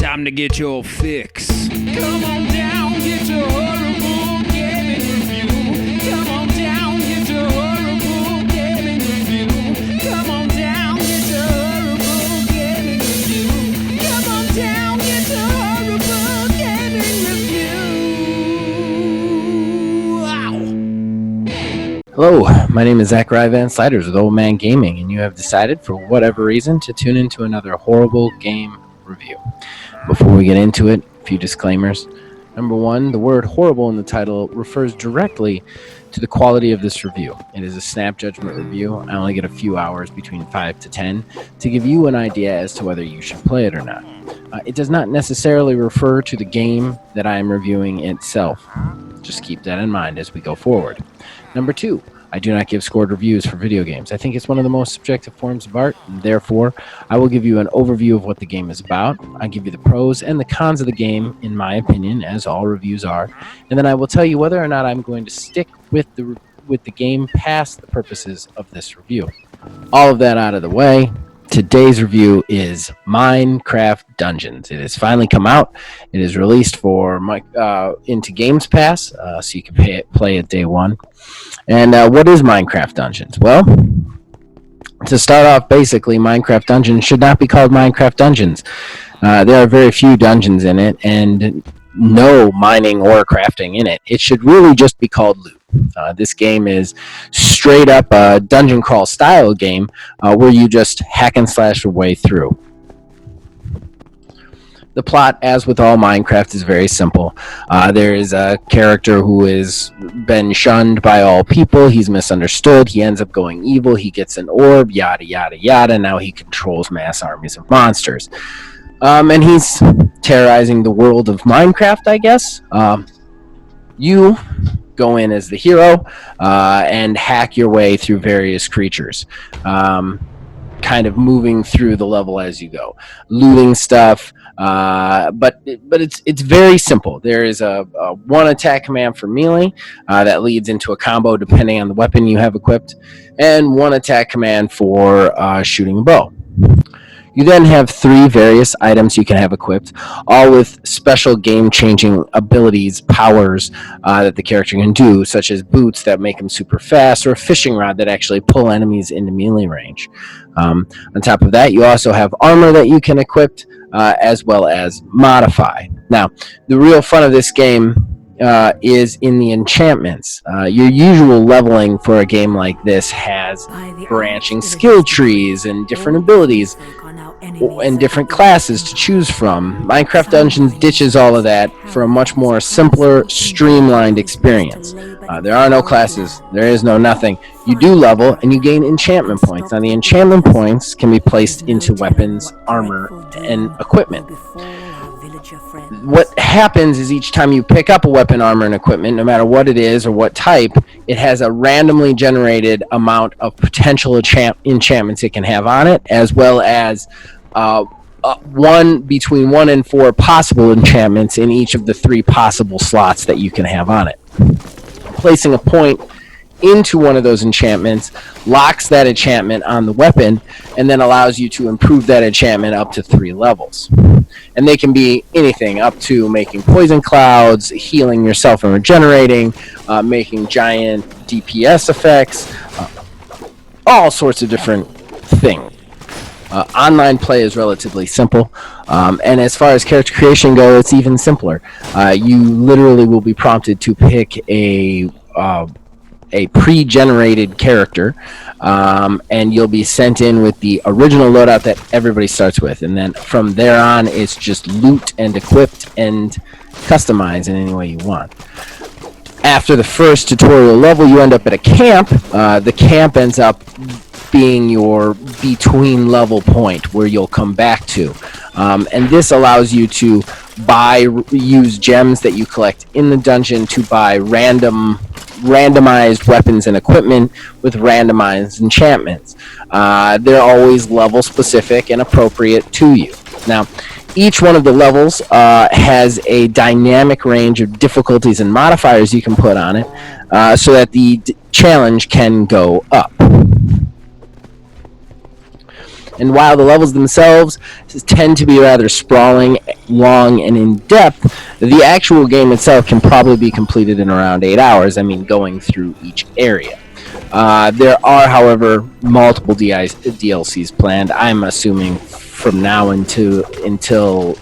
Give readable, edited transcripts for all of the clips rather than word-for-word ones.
Time to get your fix. Come on down, get your horrible gaming review. Come on down, get your horrible gaming review. Come on down, get your horrible gaming review. Come on down, get your horrible gaming review. Wow. Hello, my name is Zachariah Van Sliders with Old Man Gaming, and you have decided, for whatever reason, to tune into another horrible game review. Before we get into it, a few disclaimers. Number one, the word horrible in the title refers directly to the quality of this review. It is a snap judgment review. I only get a few hours between 5 to 10 to give you an idea as to whether you should play it or not. It does not necessarily refer to the game that I am reviewing itself. Just keep that in mind as we go forward. Number two, I do not give scored reviews for video games. I think it's one of the most subjective forms of art, and therefore, I will give you an overview of what the game is about. I give you the pros and the cons of the game, in my opinion, as all reviews are, and then I will tell you whether or not I'm going to stick with the game past the purposes of this review. All of that out of the way, today's review is Minecraft Dungeons. It has finally come out. It is released for into Games Pass, so you can play it day one. And what is Minecraft Dungeons? Well, to start off, basically, Minecraft Dungeons should not be called Minecraft Dungeons. There are very few dungeons in it, and no mining or crafting in it. It should really just be called loot. This game is straight up a dungeon crawl style game where you just hack and slash your way through. The plot, as with all Minecraft, is very simple. There is a character who has been shunned by all people. He's misunderstood. He ends up going evil. He gets an orb, yada, yada, yada. Now he controls mass armies of monsters. And he's terrorizing the world of Minecraft, I guess. You go in as the hero and hack your way through various creatures. Kind of moving through the level as you go, looting stuff, but it's very simple. There is a one attack command for melee that leads into a combo depending on the weapon you have equipped, and one attack command for shooting a bow. You then have 3 various items you can have equipped, all with special game-changing abilities, powers that the character can do, such as boots that make them super fast, or a fishing rod that actually pull enemies into melee range. On top of that, you also have armor that you can equip, as well as modify. Now, the real fun of this game is in the enchantments. Your usual leveling for a game like this has branching skill trees and different abilities and different classes to choose from. Minecraft Dungeons ditches all of that for a much more simpler, streamlined experience. There are no classes, there is no nothing. You do level and you gain enchantment points. Now the enchantment points can be placed into weapons, armor, and equipment. What happens is each time you pick up a weapon, armor, and equipment, no matter what it is or what type, it has a randomly generated amount of potential enchantments it can have on it, as well as between 1 and 4 possible enchantments in each of the 3 possible slots that you can have on it. Placing a point into one of those enchantments locks that enchantment on the weapon and then allows you to improve that enchantment up to 3 levels. And they can be anything up to making poison clouds, healing yourself and regenerating, making giant DPS effects, all sorts of different things. Online play is relatively simple, and as far as character creation goes, it's even simpler. You literally will be prompted to pick a pre-generated character, and you'll be sent in with the original loadout that everybody starts with, and then from there on it's just loot and equipped and customize in any way you want. After the first tutorial level, you end up at a camp. The camp ends up being your between level point where you'll come back to, and this allows you to use gems that you collect in the dungeon to buy randomized weapons and equipment with randomized enchantments. They're always level specific and appropriate to you. Now, each one of the levels has a dynamic range of difficulties and modifiers you can put on it, so that the challenge can go up. And while the levels themselves tend to be rather sprawling, long, and in-depth, the actual game itself can probably be completed in around 8 hours, going through each area. There are, however, multiple DLCs planned. I'm assuming from now until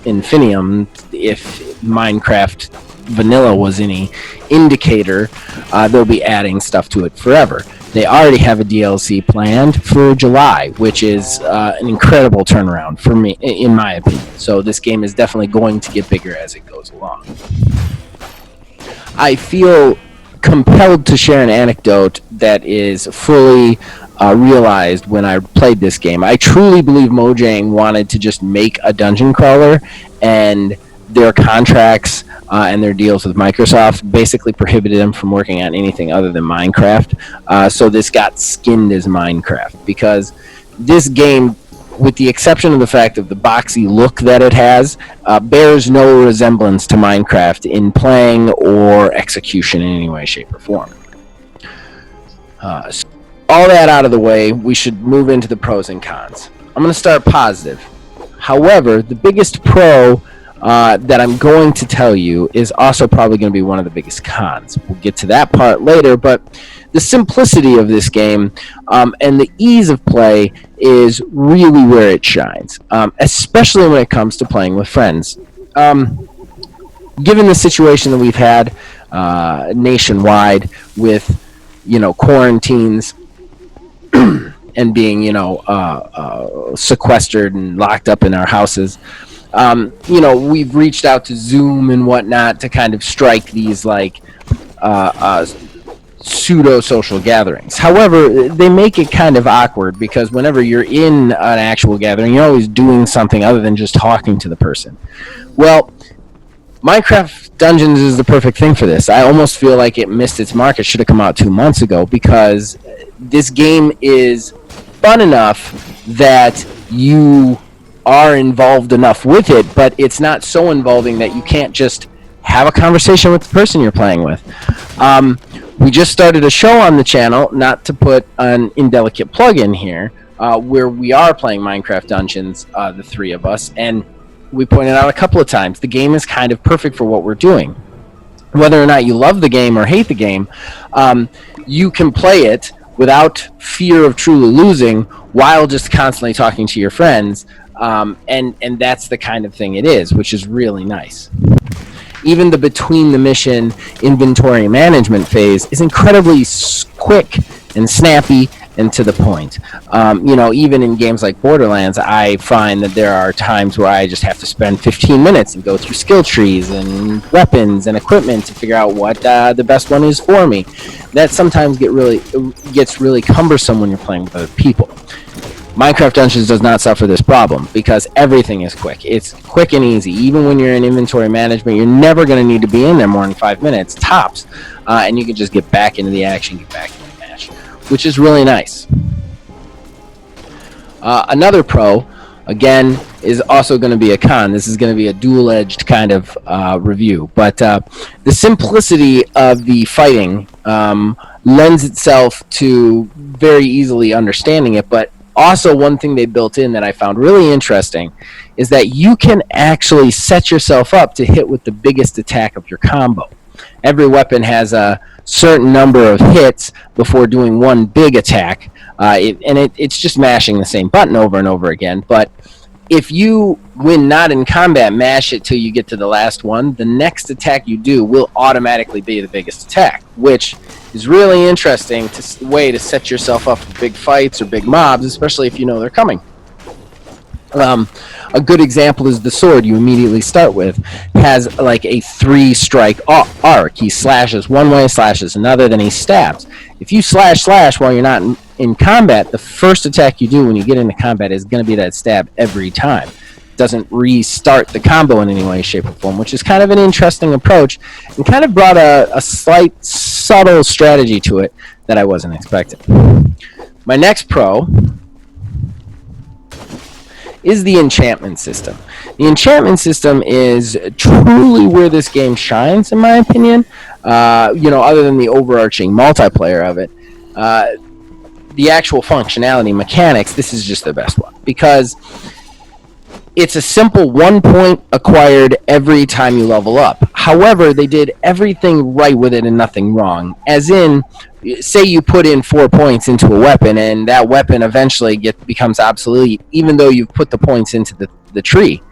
Infinium, if Minecraft Vanilla was any indicator, they'll be adding stuff to it forever. They already have a DLC planned for July, which is an incredible turnaround for me, in my opinion. So this game is definitely going to get bigger as it goes along. I feel compelled to share an anecdote that is fully realized when I played this game. I truly believe Mojang wanted to just make a dungeon crawler, and their contracts and their deals with Microsoft basically prohibited them from working on anything other than Minecraft. So this got skinned as Minecraft, because this game, with the exception of the fact of the boxy look that it has, bears no resemblance to Minecraft in playing or execution in any way, shape, or form. So all that out of the way, we should move into the pros and cons. I'm going to start positive. However, the biggest pro that I'm going to tell you is also probably going to be one of the biggest cons. We'll get to that part later, but the simplicity of this game and the ease of play is really where it shines, especially when it comes to playing with friends. Given the situation that we've had nationwide with, quarantines and being, sequestered and locked up in our houses, we've reached out to Zoom and whatnot to kind of strike these pseudo social gatherings. However, they make it kind of awkward, because whenever you're in an actual gathering, you're always doing something other than just talking to the person. Well, Minecraft Dungeons is the perfect thing for this. I almost feel like it missed its mark. It should have come out 2 months ago, because this game is fun enough that you are involved enough with it, but it's not so involving that you can't just have a conversation with the person you're playing with. We just started a show on the channel, not to put an indelicate plug in here, where we are playing Minecraft Dungeons, the three of us, and we pointed out a couple of times, the game is kind of perfect for what we're doing. Whether or not you love the game or hate the game, you can play it without fear of truly losing, while just constantly talking to your friends, and that's the kind of thing it is, which is really nice. Even the between the mission inventory management phase is incredibly quick and snappy and to the point. Even in games like Borderlands, I find that there are times where I just have to spend 15 minutes and go through skill trees and weapons and equipment to figure out what the best one is for me. That sometimes gets really cumbersome when you're playing with other people. Minecraft Dungeons does not suffer this problem, because everything is quick. It's quick and easy. Even when you're in inventory management, you're never going to need to be in there more than 5 minutes, tops. And you can just get back into the action, get back into the match, which is really nice. Another pro, again, is also going to be a con. This is going to be a dual-edged kind of review. But the simplicity of the fighting lends itself to very easily understanding it, but also, one thing they built in that I found really interesting is that you can actually set yourself up to hit with the biggest attack of your combo. Every weapon has a certain number of hits before doing one big attack, it's just mashing the same button over and over again. But if you, when not in combat, mash it till you get to the last one, the next attack you do will automatically be the biggest attack, which is really interesting way to set yourself up for big fights or big mobs, especially if you know they're coming. A good example is the sword you immediately start with has like a 3-strike arc. He slashes one way, slashes another, then he stabs. If you slash while you're not in combat, the first attack you do when you get into combat is going to be that stab every time. Doesn't restart the combo in any way, shape, or form, which is kind of an interesting approach and kind of brought a slight, subtle strategy to it that I wasn't expecting. My next pro is the enchantment system. The enchantment system is truly where this game shines, in my opinion. Other than the overarching multiplayer of it, the actual functionality mechanics, this is just the best one, because it's a simple 1 point acquired every time you level up. However, they did everything right with it and nothing wrong. As in, say you put in 4 points into a weapon and that weapon eventually becomes obsolete, even though you've put the points into the tree.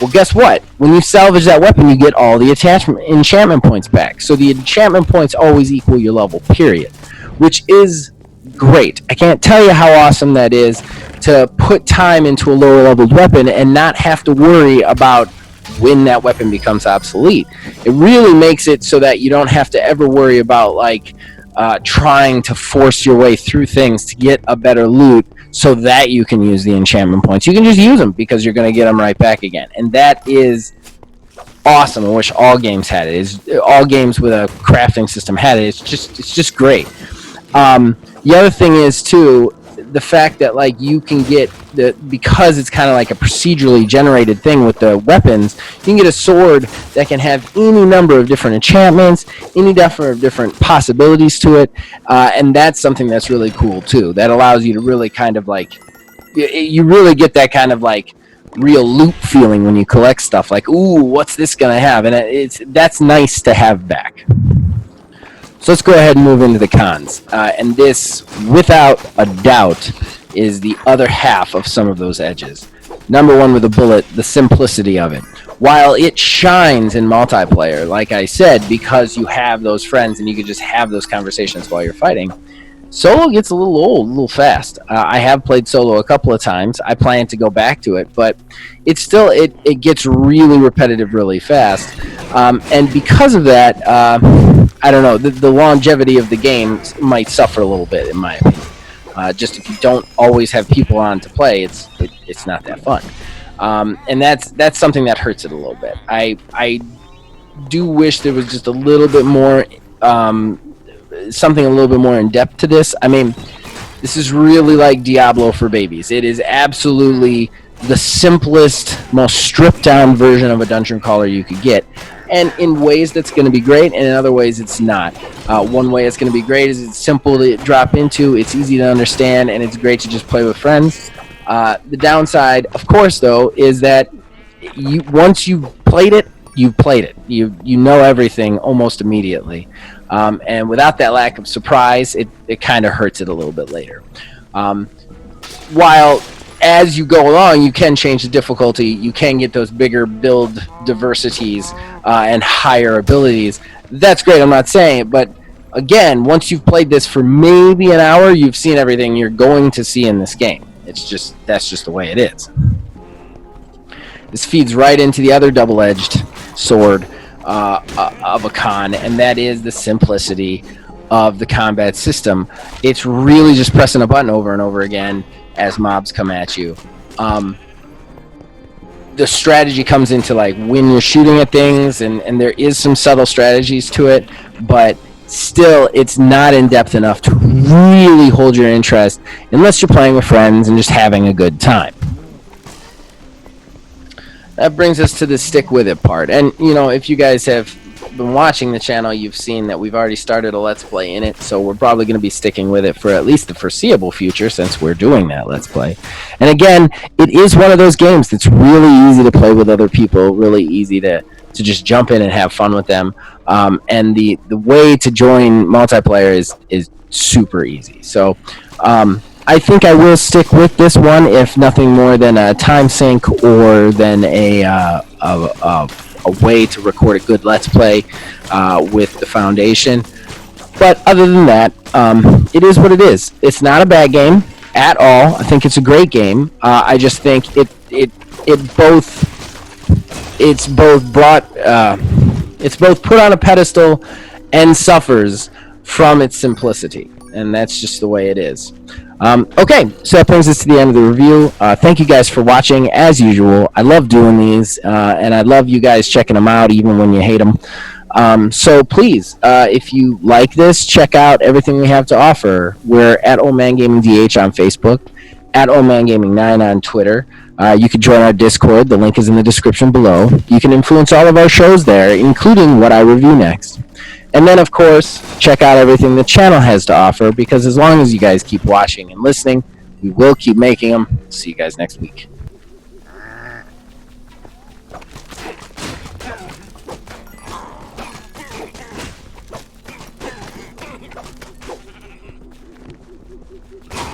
Well, guess what? When you salvage that weapon, you get all the enchantment points back. So the enchantment points always equal your level, period. Which is great. I can't tell you how awesome that is to put time into a lower leveled weapon and not have to worry about when that weapon becomes obsolete. It really makes it so that you don't have to ever worry about trying to force your way through things to get a better loot so that you can use the enchantment points. You can just use them because you're going to get them right back again. And that is awesome. I wish all games had it. All games with a crafting system had it. It's just great. The other thing is too, the fact that you can get because it's kind of like a procedurally generated thing with the weapons, you can get a sword that can have any number of different enchantments, any number of different possibilities to it, and that's something that's really cool too. That allows you to really kind of you really get that kind of real loot feeling when you collect stuff. Ooh, what's this gonna have? And that's nice to have back. So let's go ahead and move into the cons. And this, without a doubt, is the other half of some of those edges. Number one with a bullet, the simplicity of it. While it shines in multiplayer, like I said, because you have those friends and you can just have those conversations while you're fighting, solo gets a little old, a little fast. I have played solo a couple of times. I plan to go back to it, but it's still, it gets really repetitive really fast. And because of that, I don't know, the longevity of the game might suffer a little bit, in my opinion. Just if you don't always have people on to play, it's not that fun. And that's something that hurts it a little bit. I do wish there was just a little bit more, something a little bit more in depth to this. I mean, this is really like Diablo for babies. It is absolutely the simplest, most stripped down version of a dungeon crawler you could get. And in ways that's going to be great, and in other ways it's not. One way it's going to be great is it's simple to drop into, it's easy to understand, and it's great to just play with friends. The downside, of course, though, is that once you've played it, you've played it. You know everything almost immediately. And without that lack of surprise, it kind of hurts it a little bit later. While as you go along, you can change the difficulty. You can get those bigger build diversities and higher abilities. That's great, I'm not saying it, but again, once you've played this for maybe an hour, you've seen everything you're going to see in this game. That's just the way it is. This feeds right into the other double-edged sword of a con, and that is the simplicity of the combat system. It's really just pressing a button over and over again as mobs come at you. The strategy comes into when you're shooting at things, and there is some subtle strategies to it, but still it's not in depth enough to really hold your interest unless you're playing with friends and just having a good time. That brings us to the stick with it part. And if you guys have been watching the channel, you've seen that we've already started a Let's Play in it, so we're probably going to be sticking with it for at least the foreseeable future since we're doing that Let's Play. And again, it is one of those games that's really easy to play with other people, really easy to just jump in and have fun with them. And the way to join multiplayer is super easy. So I think I will stick with this one, if nothing more than a time sink or than a way to record a good Let's Play with the Foundation. But other than that, it is what it is. It's not a bad game at all. I think it's a great game. I just think it's both put on a pedestal and suffers from its simplicity, and that's just the way it is. Okay, so that brings us to the end of the review. Thank you guys for watching, as usual. I love doing these, and I love you guys checking them out, even when you hate them. So please, if you like this, check out everything we have to offer. We're at Old Man Gaming DH on Facebook, at Old Man Gaming 9 on Twitter. You can join our Discord. The link is in the description below. You can influence all of our shows there, including what I review next. And then, of course, check out everything the channel has to offer, because as long as you guys keep watching and listening, we will keep making them. See you guys next week.